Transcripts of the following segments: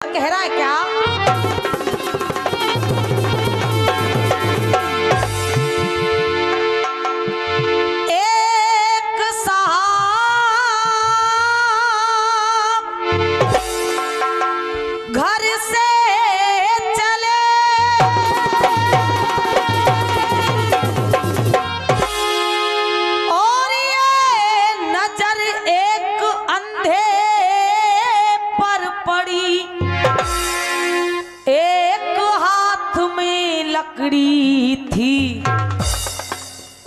निवेदन कह रहा है क्या? एक साहब घर से चले और ये नजर एक अंधे पर पड़ी, एक हाथ में लकड़ी थी,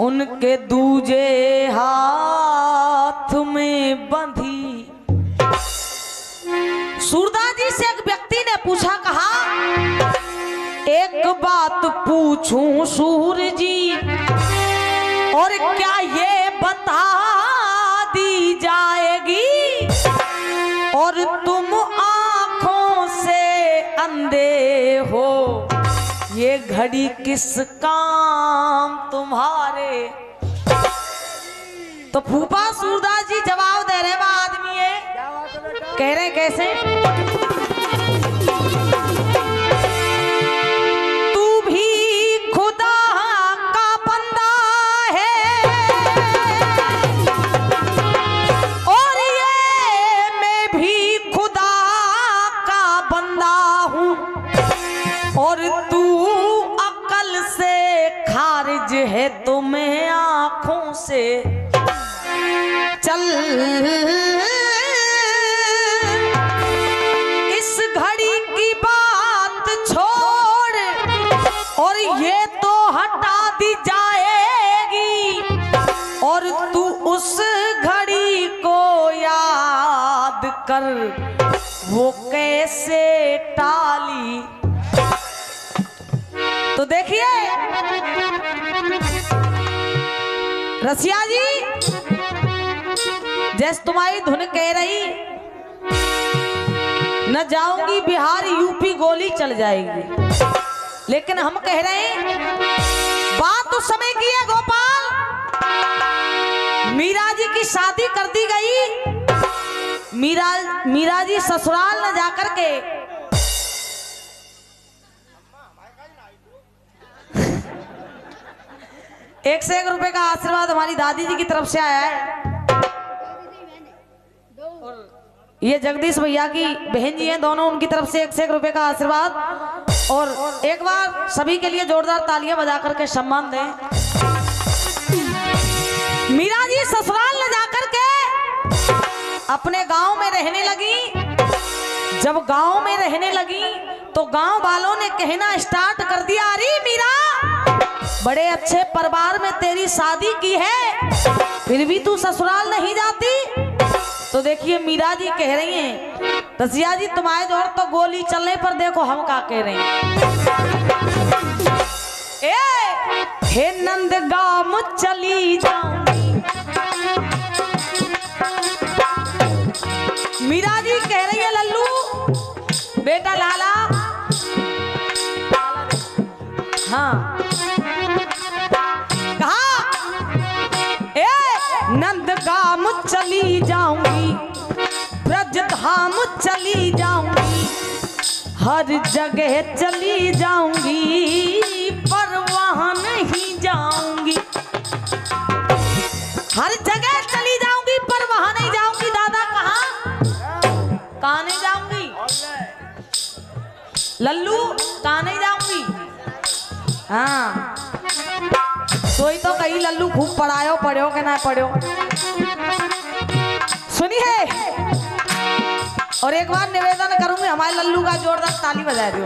उनके दूजे हाथ में बंधी। सूरदास जी से एक व्यक्ति ने पूछा, कहा एक बात पूछूं सूर जी, और क्या ये बता दी जाएगी, और तुम आंखों से अंधे हो, ये घड़ी किस काम तुम्हारे? तो फूफा सूरदास जी जवाब दे रहे, वह आदमी है, कह रहे कैसे? तू भी खुदा का बंदा है और ये मैं भी खुदा का बंदा हूँ, और तू अकल से खारिज है तो मैं आंखों से चल। इस घड़ी की बात छोड़ और ये तो हटा दी जाएगी, और तू उस घड़ी को याद कर वो कैसे टाली। तो देखिए रसिया जी, जैसे तुम्हारी धुन कह रही, न जाऊंगी बिहार यूपी गोली चल जाएगी, लेकिन हम कह रहे हैं बात उस समय की है गोपाल, मीरा जी की शादी कर दी गई। मीरा जी ससुराल न जाकर के एक से 1 रुपए का आशीर्वाद हमारी दादी जी की तरफ से आया है। ये जगदीश भैया की बहन जी हैं, दोनों उनकी तरफ से 1 रुपए का आशीर्वाद। और एक बार सभी के लिए जोरदार तालियां बजा करके सम्मान दें। मीरा जी ससुराल ले जाकर के अपने गांव में रहने लगी। जब गांव में रहने लगी तो गांव वालों ने कहना स्टार्ट कर दिया, अरे मीरा बड़े अच्छे परिवार में तेरी शादी की है, फिर भी तू ससुराल नहीं जाती। तो देखिए मीरा जी कह रही हैं, रसिया जी तुम्हारे जोर तो गोली चलने पर देखो हम क्या कह रहे हैं। हे नंदगाम चली जाऊंगी, मीरा जी कह रही है लल्लू बेटा लाला, हाँ कहा नंदगाम चली जाऊंगी, ब्रज धाम चली जाऊंगी, हर जगह चली जाऊंगी, पर वहां नहीं जाऊंगी। हर जगह चली जाऊंगी पर वहां नहीं जाऊंगी। दादा कहाँ नहीं जाऊंगी? लल्लू कहाँ नहीं जाऊंगी? हाँ सोई तो कहीं लल्लू खूब पढ़ायो पढ़ो के ना पढ़ो। सुनिए और एक बार निवेदन करूंगी, हमारे लल्लू का जोरदार ताली बजा दो।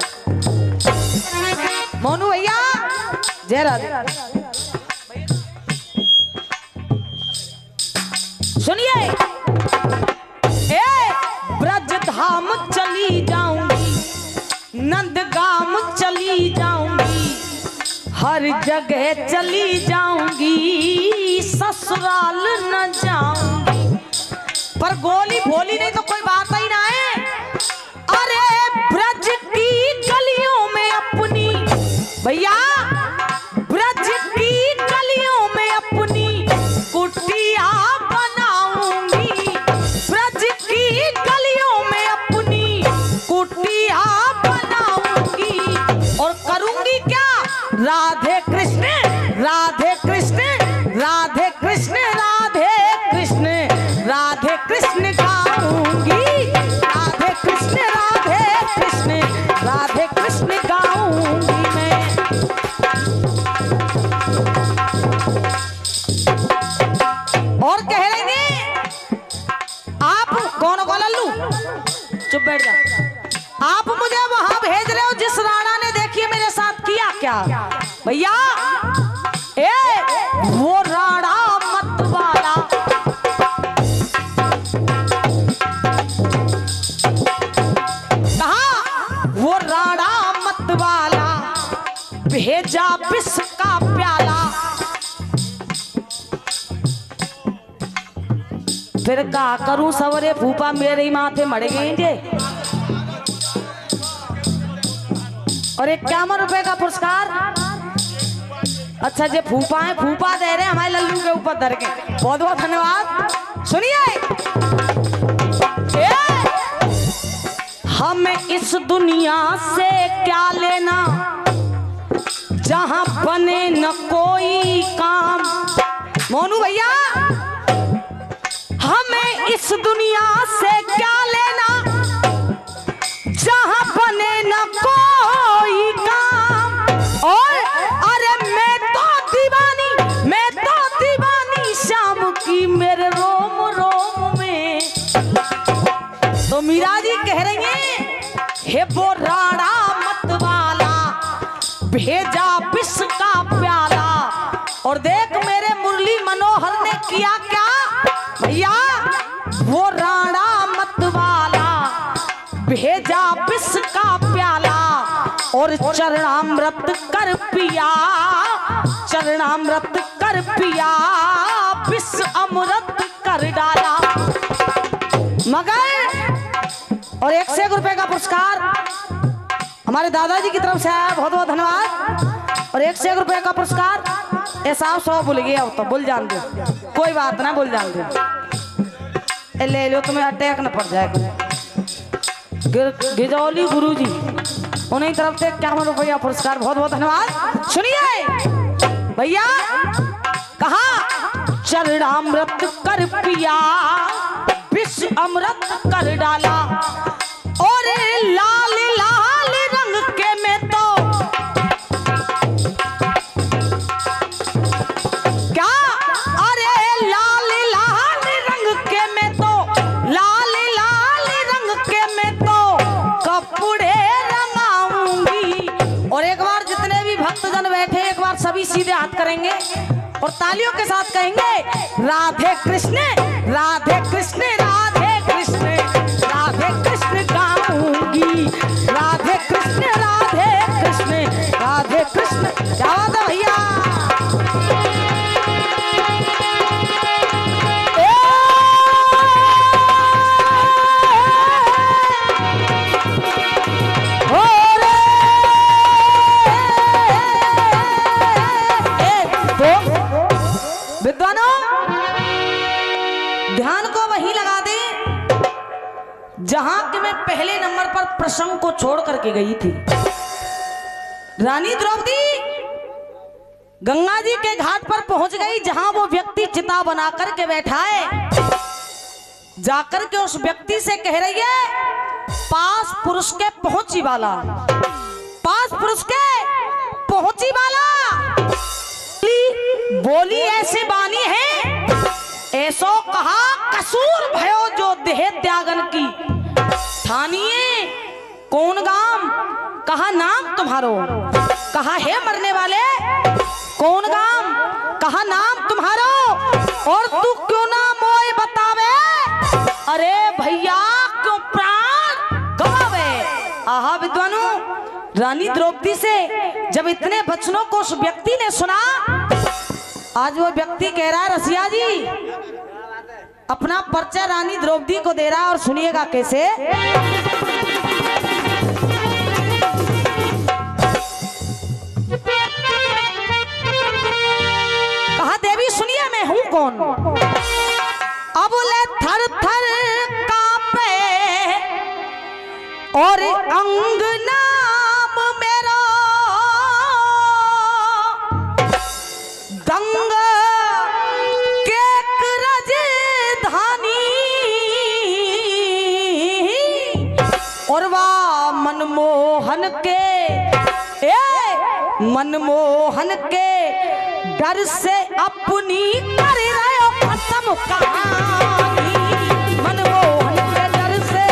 मोनू भैया जय राधे। सुनिए ब्रज धाम चली जाऊंगी, नंदगाम चली जाऊंगी, हर जगह चली जाऊंगी, ससुराल न जाऊंगी। पर गोली भोली नहीं तो कोई बात ही ना है। अरे ब्रज की गलियों में अपनी भैया, ब्रज की गलियों में अपनी कुटिया बनाऊंगी, ब्रज की गलियों में अपनी कुटिया राधे कृष्ण राधे कृष्ण राधे कृष्ण राधे कृष्ण राधे कृष्ण गाऊंगी, राधे कृष्ण राधे कृष्ण गाऊंगी मैं। और कह रहे हैं आप कौन हो लल्लू, चुप बैठ जा। आप मुझे वहां भेज रहे हो जिस राणा ने देखिए मेरे साथ किया क्या भैया, वो राणा मत वाला, कहा वो राणा मत वाला भेजा विष का प्याला। फिर का करूं सवरे फूफा मेरे ही माथे मर गए। और 51 रुपए का पुरस्कार। अच्छा जे फूफा है, फूफा दे रहे हमारे लल्लू के ऊपर धर के, बहुत बहुत धन्यवाद। सुनिए, हमें इस दुनिया से क्या लेना जहां बने न कोई काम। मोनू भैया, हमें इस दुनिया से क्या लेना जहां बने न कोई काम। और अरे मैं तो दीवानी शाम की मेरे रोम रोम में। तो मीरा जी कह रही हैं, हे वो राणा मत वाला भेजा विष का प्याला। और देख मेरे मुरली मनोहर ने किया क्या भैया, वो राणा मत वाला भेजा विष का प्याला और चरणामृत कर पिया, चरणामृत कर पिया, विष अमृत कर डाला। मगर और 101 रुपए का पुरस्कार हमारे दादाजी की तरफ से आया, बहुत बहुत धन्यवाद। और 101 रुपए का पुरस्कार ऐसा 100 भूल गया हो तो भूल जान दो, कोई बात ना, भूल जान दो। ले लो, तुम्हें अटैक न पड़ जाएगा। गिजौली गुरुजी उन्हीं तरफ से 51 रुपया पुरस्कार, बहुत बहुत धन्यवाद। सुनिए भैया, कहा चरणामृत कर पिया, विष अमृत कर डाला। और लाल लाल रंग के में तो क्या, अरे लाल लाल रंग के में तो, लाल लाल रंग के में तो कपड़े रंगाऊंगी। और एक बार जितने भी भक्तजन बैठे, एक बार सभी सीधे हाथ करेंगे और तालियों के साथ कहेंगे राधे कृष्ण राधे कृष्ण राधे कृष्ण राधे कृष्ण गाऊंगी, राधे कृष्ण राधे कृष्ण राधे कृष्ण। क्या बात है भैया, विद्वानों ध्यान को वहीं लगा दे जहां कि मैं पहले नंबर पर प्रसंग को छोड़ करके गई थी। रानी द्रौपदी गंगा जी के घाट पर पहुंच गई, जहां वो व्यक्ति चिता बना करके बैठा है। जाकर के उस व्यक्ति से कह रही है, पास पुरुष के पहुंची वाला, पास पुरुष के पहुंची वाला। बोली ऐसे बानी है, ऐसो कहा कसूर भयो जो देह त्यागन की। थानिए कौन गाम, कहा नाम तुम्हारो, कहा है मरने वाले कौन गाम, कहा नाम तुम्हारो। और तू क्यों ना मोय बतावे, अरे भैया क्यों प्राण गवावे। आहा विद्वानों, रानी द्रौपदी से जब इतने वचनों को उस व्यक्ति ने सुना, आज वो व्यक्ति कह रहा है, रसिया जी अपना परिचय रानी द्रौपदी को दे रहा है। और सुनिएगा कैसे, कहा देवी सुनिए मैं हूं कौन। अब ले थर थर कांपे और अंग नाम मेरा, मनमोहन के मनमोहन के डर से अपनी कर रहे हो खत्म कहानी। मनमोहन के डर से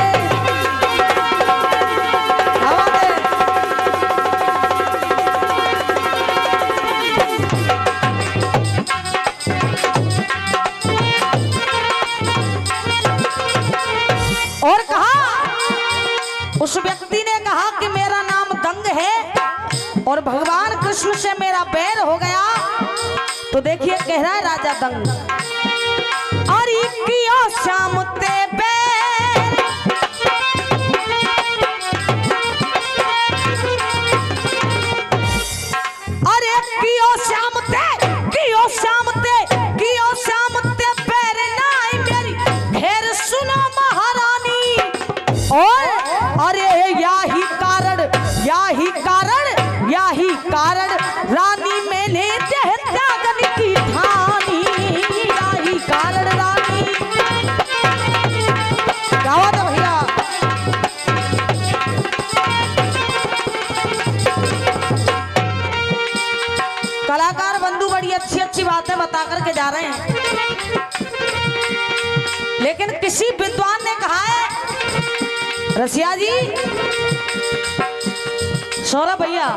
और कहा, उस व्यक्ति ने कहा कि मेरा नाम दंग है और भगवान कृष्ण से मेरा बैर हो गया। तो देखिए कह रहा है राजा दंग, अरे किया श्याम ते बैर, अरे कियो श्याम ते, कियो श्याम ते, कियो श्याम ते बैर नाई मेरी घेर सुनो महारानी। और अरे याही कारण, याही कारण, याही कारण रानी मैंने देह त्यागन की ठानी। याही कारण रानी, क्या बात है भैया। कलाकार बंधु बड़ी अच्छी अच्छी बातें बता करके जा रहे हैं, लेकिन किसी विद्वान ने कहा है, रसिया जी, सौरभ भैया,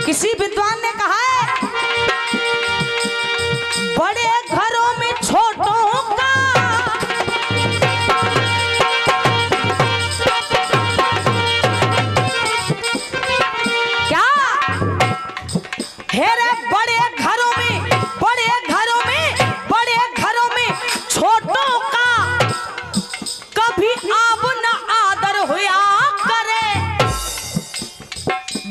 किसी विद्वान ने कहा है, बड़े घरों में छोटों का क्या है रे, बड़े घरों में, बड़े घरों में, बड़े घरों में छोटों का कभी अब न आदर हुआ करे।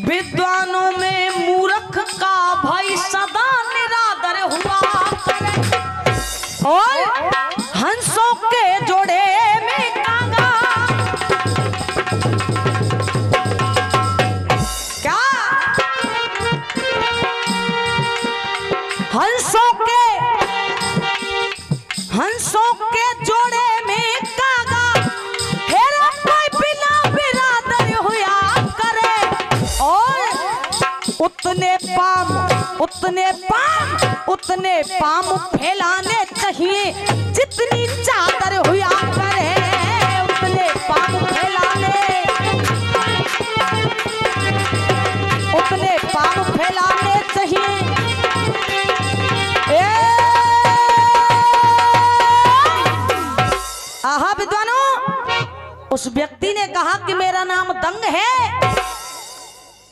विद्वानों में मूर्ख का भाई सदा निरादर हुआ करे। और हंसों के जोड़े में कागा, क्या हंसों के, हंसों के जोड़े में कागा, हेरा कोई बिना बिरादर हुआ करे। और उतने पाम, उतने पाम, उतने पाम फैलाने चाहिए जितनी चादर हुआ करे। उतने पाम फैलाने, उतने पाम फैलाने चाहिए। आहा विद्वानों, उस व्यक्ति ने कहा कि मेरा नाम दंग है।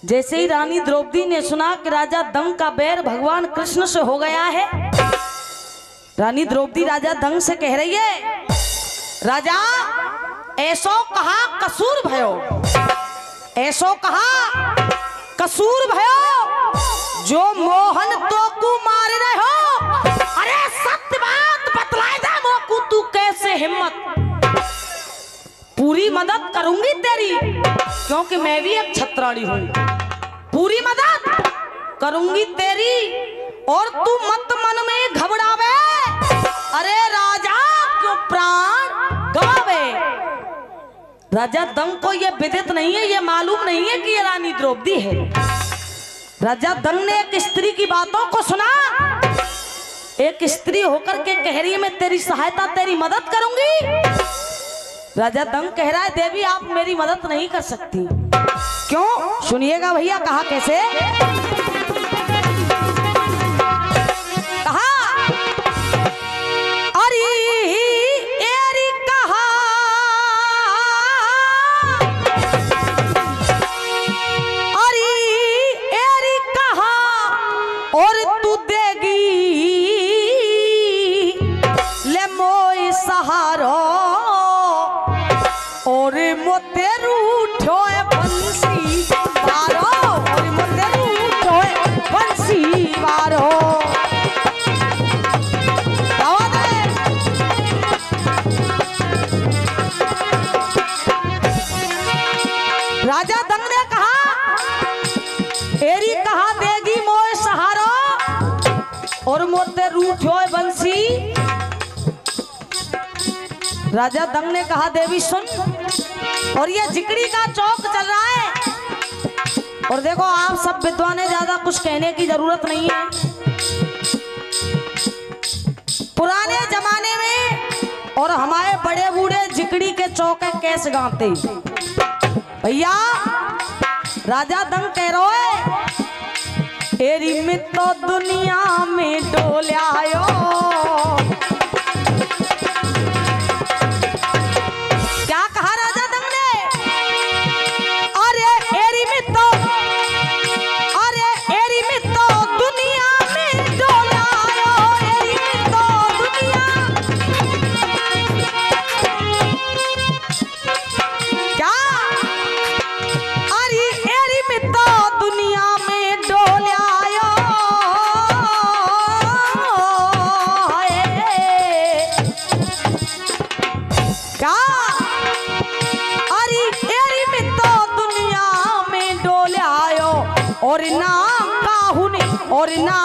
जैसे ही रानी द्रौपदी ने सुना कि राजा दंग का बैर भगवान कृष्ण से हो गया है, रानी द्रौपदी राजा दंग से कह रही है, राजा ऐसो कहा कसूर भयो, ऐसो कहा कसूर भयो जो मोहन तो को मार रहे हो। अरे सत्य बात बतलाए जा मोकू, तू कैसे हिम्मत। पूरी मदद करूंगी तेरी, क्योंकि मैं भी एक छत्राड़ी हूं। पूरी मदद करूंगी तेरी और तू मत मन में घबरावे। अरे राजा क्यों प्राण गवावे। राजा दंग को ये विदित नहीं है, ये मालूम नहीं है कि ये रानी द्रौपदी है। राजा दंग ने एक स्त्री की बातों को सुना, एक स्त्री होकर के कह रही है मैं तेरी सहायता, तेरी मदद करूंगी। राजा दंग कह रहा है देवी आप मेरी मदद नहीं कर सकती। क्यों? सुनिएगा भैया, कहा कैसे। कहा अरे एरी कहा, अरे एरी कहा और तू देगी ले मोई सहारो और मोते रूठो बंसी बारो, और मोते रूठो बंसी बारो। राजा दंग ने कहा एरी कहा देगी मोए सहारो और मोते रूठो बंसी। राजा दंग ने कहा देवी सुन, और ये जिकड़ी का चौक चल रहा है। और देखो आप सब विद्वान है, ज्यादा कुछ कहने की जरूरत नहीं है। पुराने जमाने में और हमारे बड़े बूढ़े जिकड़ी के चौके कैसे गाते भैया। राजा दंग कह रहा है एरी में तो दुनिया में डोले आयो। क्या कहा राजा दंग ने? अरे एरी में तो दुनिया में डोले आयो। एरी में तो दुनिया क्या? अरे एरी में तो दुनिया में डोले आयो। क्या? अरे एरी में तो दुनिया में डोले आयो। और ना काहुने और ना